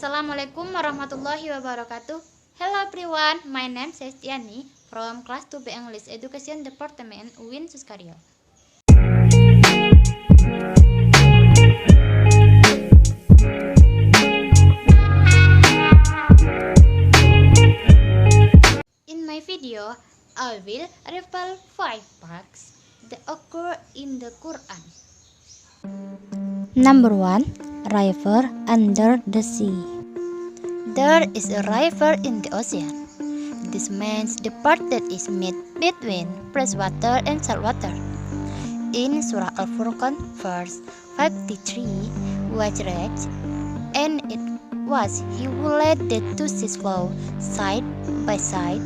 Assalamualaikum warahmatullahi wabarakatuh. Hello everyone, my name is Hestiani from class 2B English Education Department UIN Suskaryo. In my video, I will reveal 5 facts that occur in the Quran. Number 1. River under the sea. There is a river in the ocean. This means the part that is made between fresh water and salt water. In Surah Al-Furqan, verse 53, which reads, "And it was he who let the two seas flow side by side,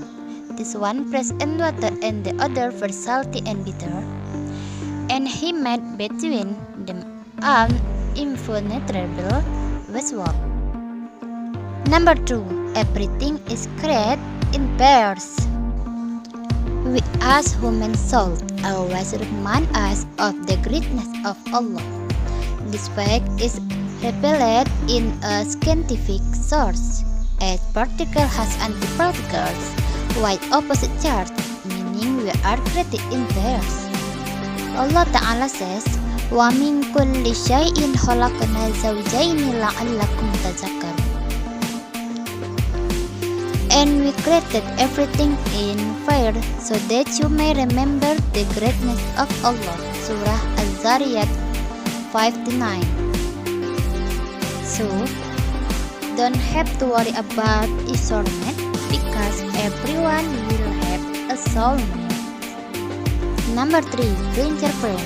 this one fresh and water and the other very salty and bitter. And he made between them an impenetrable wall." Number 2. Everything is created in pairs. We as human souls always remind us of the greatness of Allah. This fact is revealed in a scientific source, as particle has antiparticles, while opposite charge, meaning we are created in pairs. Allah Ta'ala says, "Wa min kulli syai'in khalaqna zawjaini la'allakum tadhakkarun." And we created everything in fire so that you may remember the greatness of Allah. Surah Az-Zariyat 5-9. So, don't have to worry about a soulmate because everyone will have a soulmate. Number 3. Fingerprint.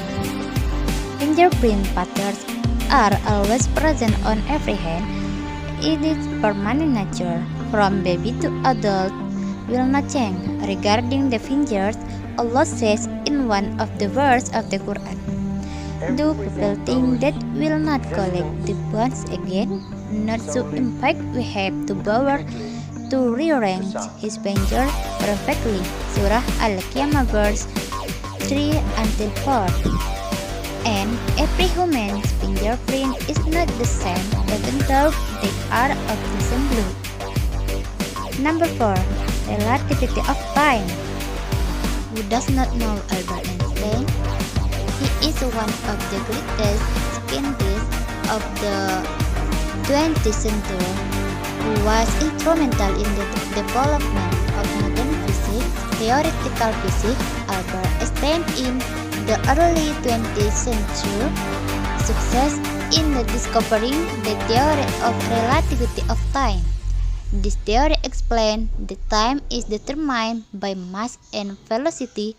Fingerprint patterns are always present on every hand. It is permanent nature. From baby to adult will not change. Regarding the fingers, Allah says in one of the verses of the Quran, "Do people think that will not collect the bones again? Not so in fact we have to power to rearrange his finger perfectly." Surah Al-Qiyamah verse 3-4. And every human's fingerprint is not the same, even though they are of the same blood. Number 4. Relativity of time. Who does not know Albert Einstein? He is one of the greatest scientists of the 20th century who was instrumental in the development of modern physics, theoretical physics. Albert Einstein in the early 20th century success in the discovering the theory of relativity of time. This theory explains that time is determined by mass and velocity.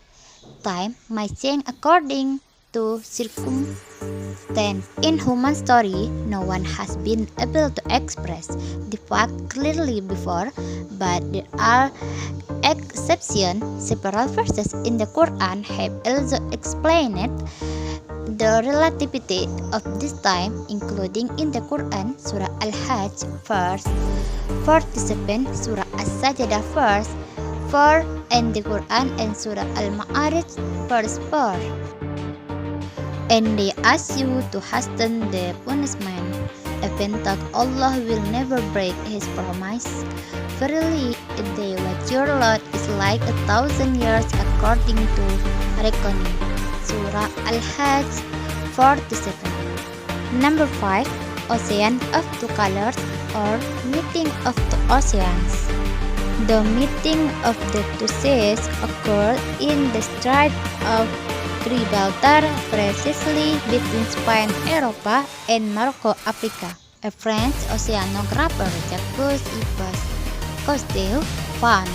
Time might change according to circumstance. In human story, no one has been able to express the fact clearly before, but there are exceptions. Several verses in the Quran have also explained the relativity of this time, including in the Quran, Surah Al-Hajj, verse 47, Surah As-Sajdah, verse 4, and the Quran and Surah Al-Ma'arij, verse 4. And they ask you to hasten the punishment, even though Allah will never break His promise. Verily, a day with your Lord is like 1,000 years according to reckoning. Surah Al-Hajj 47. Number 5. Ocean of two colors or meeting of two oceans. The meeting of the two seas occurred in the Strait of Gibraltar, precisely between Spain, Europa, and Morocco, Africa. A French oceanographer, Jacques-Yves Cousteau, found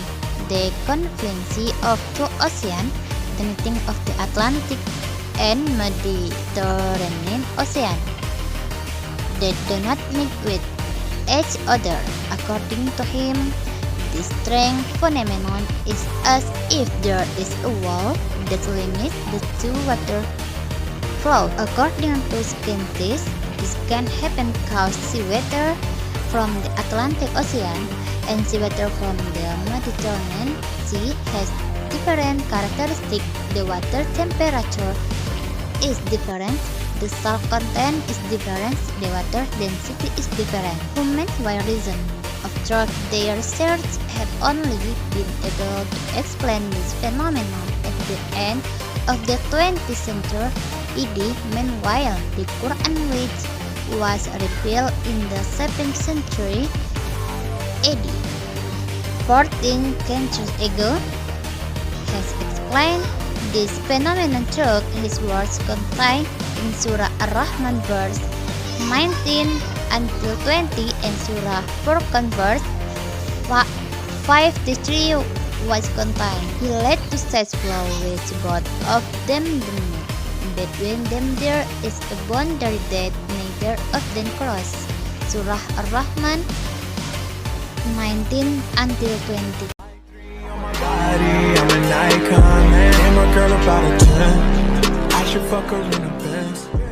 the confluence of two oceans, the meeting of the Atlantic and Mediterranean Ocean. They do not meet with each other. According to him, this strange phenomenon is as if there is a wall that limits the two water flows. According to scientists, this can happen because seawater from the Atlantic Ocean and seawater from the Mediterranean Sea has different characteristics. The water temperature is different. The salt content is different, the water density is different. Human by reason of truth, their research have only been able to explain this phenomenon at the end of the 20th century AD. Meanwhile, the Quran, which was revealed in the 7th century AD, 14 centuries ago, has explained this phenomenon through his words contained in Surah Ar-Rahman verse 19 until 20 and Surah Furqan verse 53 was contained. He led to such flow which both of them dominate. Between them there is a boundary that neither of them cross. Surah Ar-Rahman 19 until 20. I'm an icon, man. And my girl about a 10. I should fuck her in a Benz.